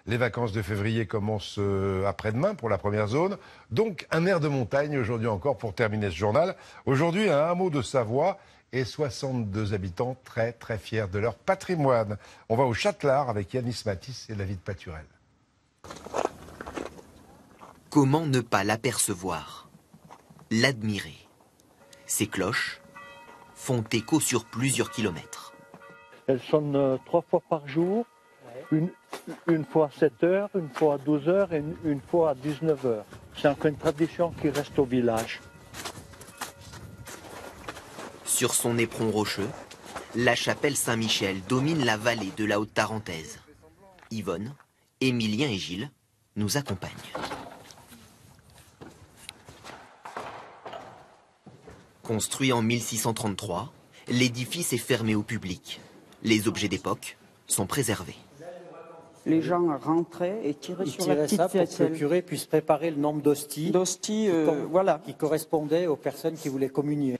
Les vacances de février commencent après-demain pour la première zone. Donc un air de montagne aujourd'hui encore pour terminer ce journal. Aujourd'hui, un hameau de Savoie et 62 habitants très très fiers de leur patrimoine. On va au Châtelard avec Yanis Matisse et David Paturel. Comment ne pas l'apercevoir, l'admirer? Ces cloches font écho sur plusieurs kilomètres. Elles sonnent 3 fois par jour, une fois à 7 heures, une fois à 12 heures et une fois à 19 heures. C'est encore une tradition qui reste au village. Sur son éperon rocheux, la chapelle Saint-Michel domine la vallée de la Haute-Tarentaise. Yvonne, Émilien et Gilles nous accompagnent. Construit en 1633, l'édifice est fermé au public. Les objets d'époque sont préservés. Les gens rentraient et tiraient sur la petite ça pour que ficelle. le curé puisse préparer le nombre d'hosties Voilà. qui correspondaient aux personnes qui voulaient communier.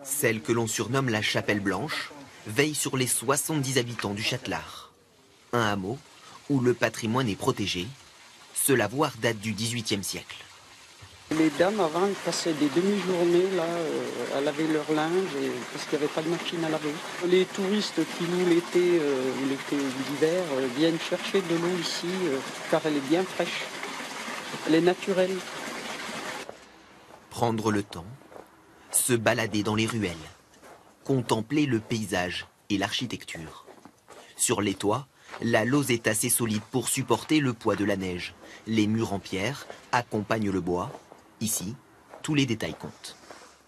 Celle que l'on surnomme la Chapelle Blanche veille sur les 70 habitants du Châtelard. Un hameau où le patrimoine est protégé. Ce lavoir date du XVIIIe siècle. Les dames avant elles passaient des demi-journées là, à laver leur linge parce qu'il n'y avait pas de machine à laver. Les touristes qui louent l'été ou l'hiver viennent chercher de l'eau ici car elle est bien fraîche. Elle est naturelle. Prendre le temps, se balader dans les ruelles, contempler le paysage et l'architecture. Sur les toits, la lose est assez solide pour supporter le poids de la neige. Les murs en pierre accompagnent le bois. Ici, tous les détails comptent.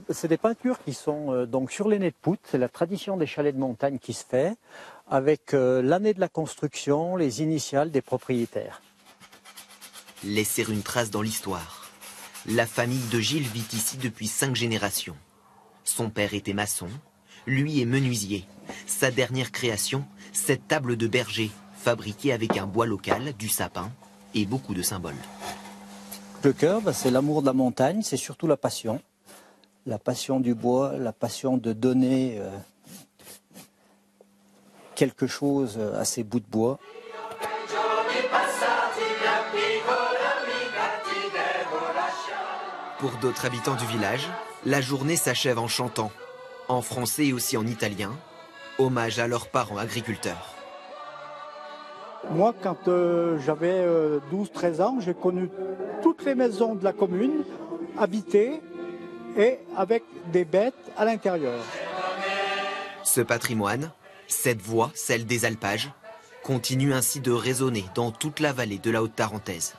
C'est des peintures qui sont donc sur les nez de poutre. C'est la tradition des chalets de montagne qui se fait avec l'année de la construction, les initiales des propriétaires. Laisser une trace dans l'histoire. La famille de Gilles vit ici depuis 5 générations. Son père était maçon, lui est menuisier. Sa dernière création, cette table de berger, fabriquée avec un bois local, du sapin et beaucoup de symboles. Le cœur, c'est l'amour de la montagne, c'est surtout la passion. La passion du bois, la passion de donner quelque chose à ces bouts de bois. Pour d'autres habitants du village, la journée s'achève en chantant, en français et aussi en italien, hommage à leurs parents agriculteurs. Moi, quand j'avais 12-13 ans, j'ai connu toutes les maisons de la commune, habitées et avec des bêtes à l'intérieur. Ce patrimoine, cette voix, celle des alpages, continue ainsi de résonner dans toute la vallée de la Haute-Tarentaise.